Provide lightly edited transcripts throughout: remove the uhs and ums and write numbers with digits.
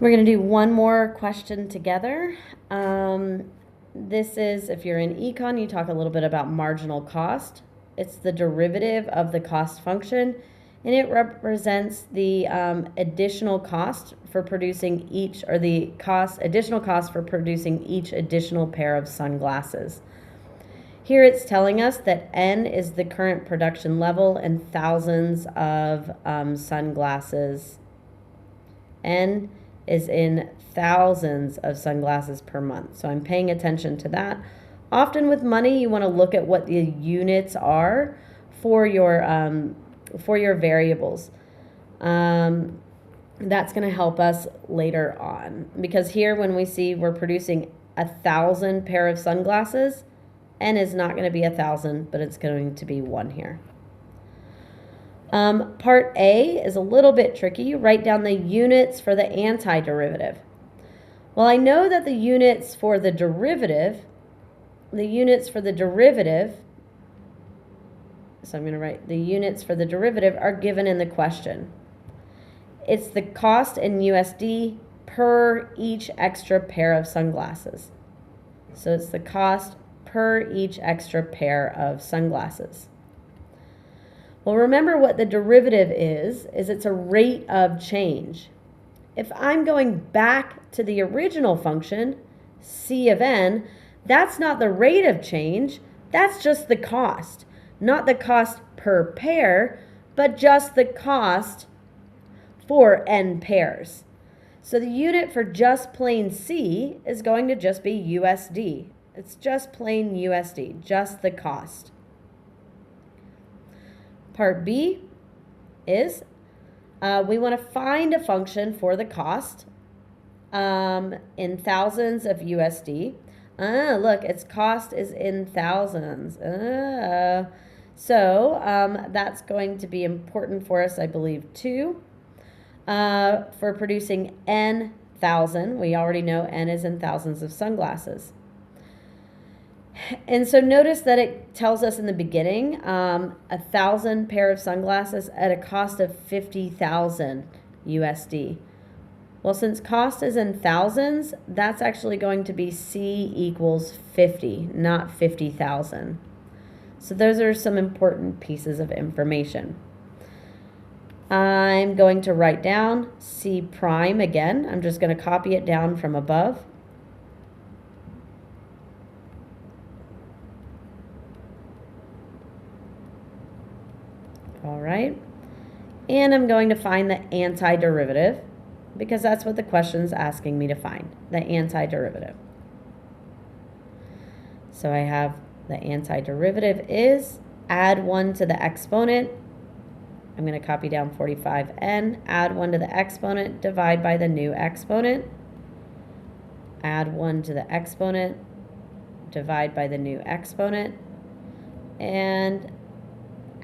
We're going to do one more question together. This is, if you're in econ, you talk a little bit about marginal cost. It's the derivative of the cost function, and it represents the additional cost for producing each, or the additional cost for producing each additional pair of sunglasses. Here it's telling us that N is the current production level and thousands of sunglasses. N is in thousands of sunglasses per month. So I'm paying attention to that. Often with money, you want to look at what the units are for your variables. That's going to help us later on, because here when we see we're producing 1,000 pair of sunglasses, N is not going to be 1,000, but it's going to be 1 here. Part A is a little bit tricky. Write down the units for the antiderivative. Well, I know that the units for the derivative, so I'm going to write the units for the derivative are given in the question. It's the cost in USD per each extra pair of sunglasses. So it's the cost per each extra pair of sunglasses. Well, remember what the derivative is it's a rate of change. If I'm going back to the original function, C of n, that's not the rate of change, that's just the cost. Not the cost per pair, but just the cost for n pairs. So the unit for just plain C is going to just be USD. It's just plain USD, just the cost. Part B is we want to find a function for the cost in thousands of USD. Look, its cost is in thousands. So that's going to be important for us, I believe, too. For producing N thousand, we already know N is in thousands of sunglasses. And so notice that it tells us in the beginning 1,000 pair of sunglasses at a cost of 50,000 USD. Well, since cost is in thousands, that's actually going to be C equals 50, not 50,000. So those are some important pieces of information. I'm going to write down C prime again. I'm just going to copy it down from above. All right. And I'm going to find the antiderivative, because that's what the question's asking me to find, the antiderivative. So I have the antiderivative is add 1 to the exponent. I'm going to copy down 45n, add 1 to the exponent, divide by the new exponent. Add 1 to the exponent, divide by the new exponent, and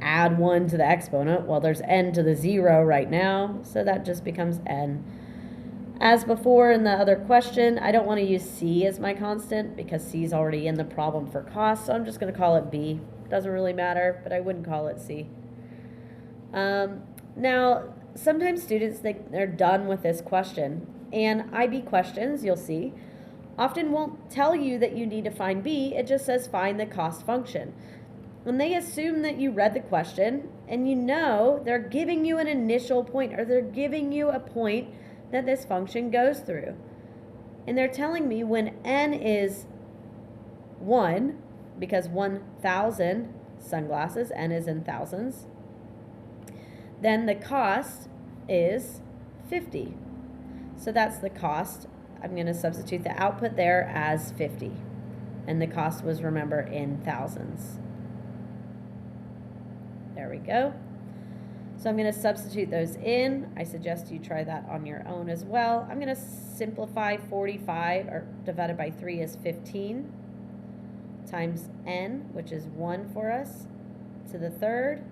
add 1 to the exponent. Well, there's n to the 0 right now, so that just becomes n. As before in the other question, I don't want to use C as my constant because C is already in the problem for cost, so I'm just going to call it B. Doesn't really matter, but I wouldn't call it C. Now, sometimes students think they're done with this question, and IB questions, you'll see, often won't tell you that you need to find B. It just says find the cost function. And they assume that you read the question and you know they're giving you an initial point, or they're giving you a point that this function goes through. And they're telling me when n is 1, because 1,000 sunglasses, n is in thousands, then the cost is 50. So that's the cost. I'm going to substitute the output there as 50. And the cost was, remember, in thousands. There we go. So I'm going to substitute those in. I suggest you try that on your own as well. I'm going to simplify 45, or divided by 3 is 15, times n, which is 1 for us, to the third,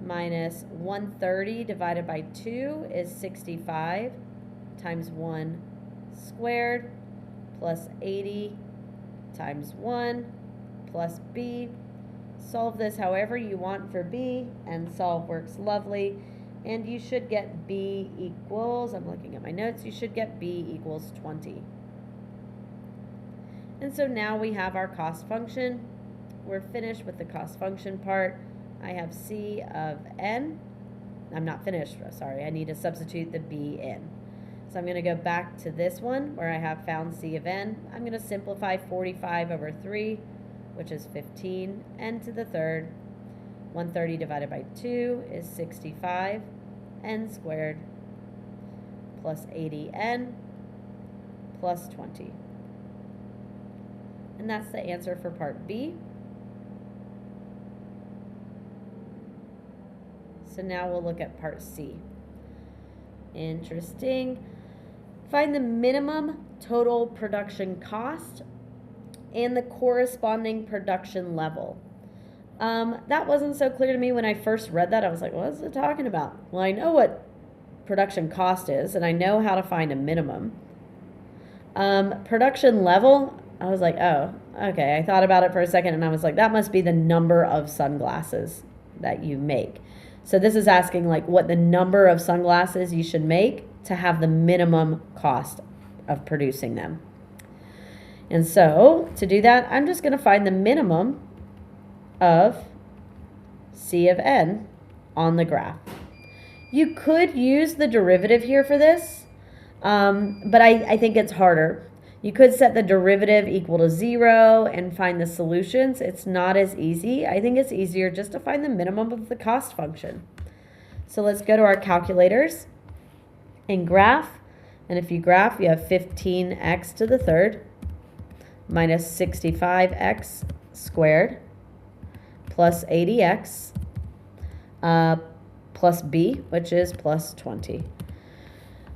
minus 130 divided by 2 is 65, times 1 squared, plus 80 times 1, plus b. Solve this however you want for b, and solve works lovely. And you should get B equals, I'm looking at my notes, you should get B equals 20. And so now we have our cost function. We're finished with the cost function part. I have C of n. I'm not finished, sorry, I need to substitute the B in. So I'm going to go back to this one where I have found C of n. I'm going to simplify 45 over 3, which is 15, n to the third. 130 divided by 2 is 65, n squared, plus 80n, plus 20. And that's the answer for part B. So now we'll look at part C. Interesting. Find the minimum total production cost and the corresponding production level. That wasn't so clear to me when I first read that. I was like, what is it talking about? Well, I know what production cost is, and I know how to find a minimum. Production level, I was like, oh, okay. I thought about it for a second, and I was like, that must be the number of sunglasses that you make. So this is asking like what the number of sunglasses you should make to have the minimum cost of producing them. And so to do that, I'm just going to find the minimum of C of n on the graph. You could use the derivative here for this, but I think it's harder. You could set the derivative equal to 0 and find the solutions. It's not as easy. I think it's easier just to find the minimum of the cost function. So let's go to our calculators and graph. And if you graph, you have 15x to the third minus 65x squared plus 80x plus b, which is plus 20.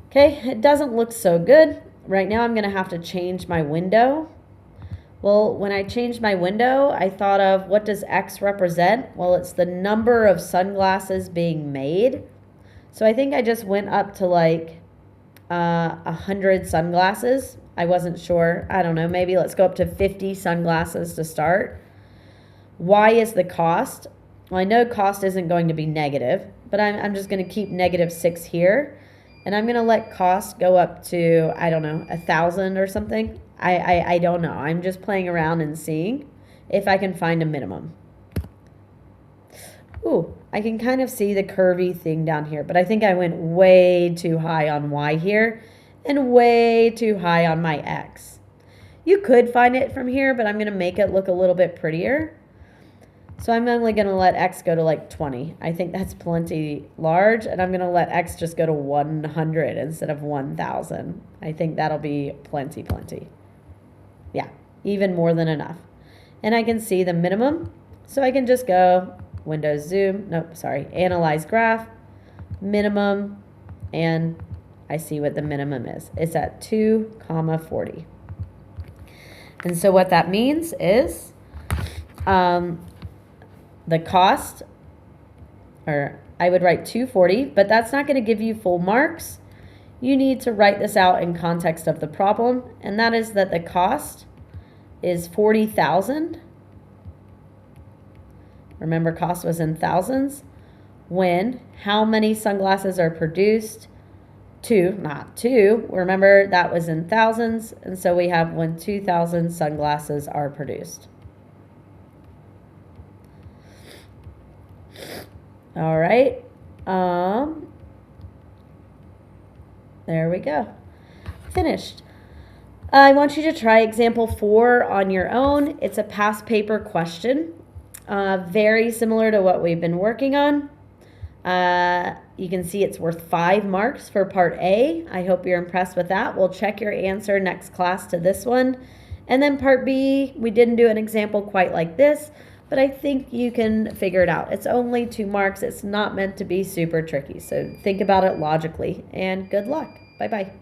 Okay, it doesn't look so good. Right now I'm going to have to change my window. Well, when I changed my window, I thought of what does x represent? Well, it's the number of sunglasses being made. So I think I just went up to like 100 sunglasses. I wasn't sure. I don't know. Maybe let's go up to 50 sunglasses to start. Y is the cost. Well, I know cost isn't going to be negative, but I'm just going to keep -6 here. And I'm going to let cost go up to, I don't know, 1,000 or something. I don't know. I'm just playing around and seeing if I can find a minimum. Ooh, I can kind of see the curvy thing down here, but I think I went way too high on Y here and way too high on my X. You could find it from here, but I'm going to make it look a little bit prettier. So I'm only going to let X go to like 20. I think that's plenty large, and I'm going to let X just go to 100 instead of 1,000. I think that'll be plenty. Yeah, even more than enough. And I can see the minimum, so I can just go Windows Zoom, Analyze Graph, minimum, and I see what the minimum is. It's at 2,40. And so what that means is the cost, or I would write 240, but that's not going to give you full marks. You need to write this out in context of the problem, and that is that the cost is 40,000. Remember, cost was in thousands. When how many sunglasses are produced? 2, not 2. Remember, that was in thousands, and so we have when 2,000 sunglasses are produced. All right. There we go. Finished. I want you to try example 4 on your own. It's a past paper question, very similar to what we've been working on. You can see it's worth 5 marks for part A. I hope you're impressed with that. We'll check your answer next class to this one. And then part B, we didn't do an example quite like this, but I think you can figure it out. It's only 2 marks. It's not meant to be super tricky. So think about it logically, and good luck. Bye-bye.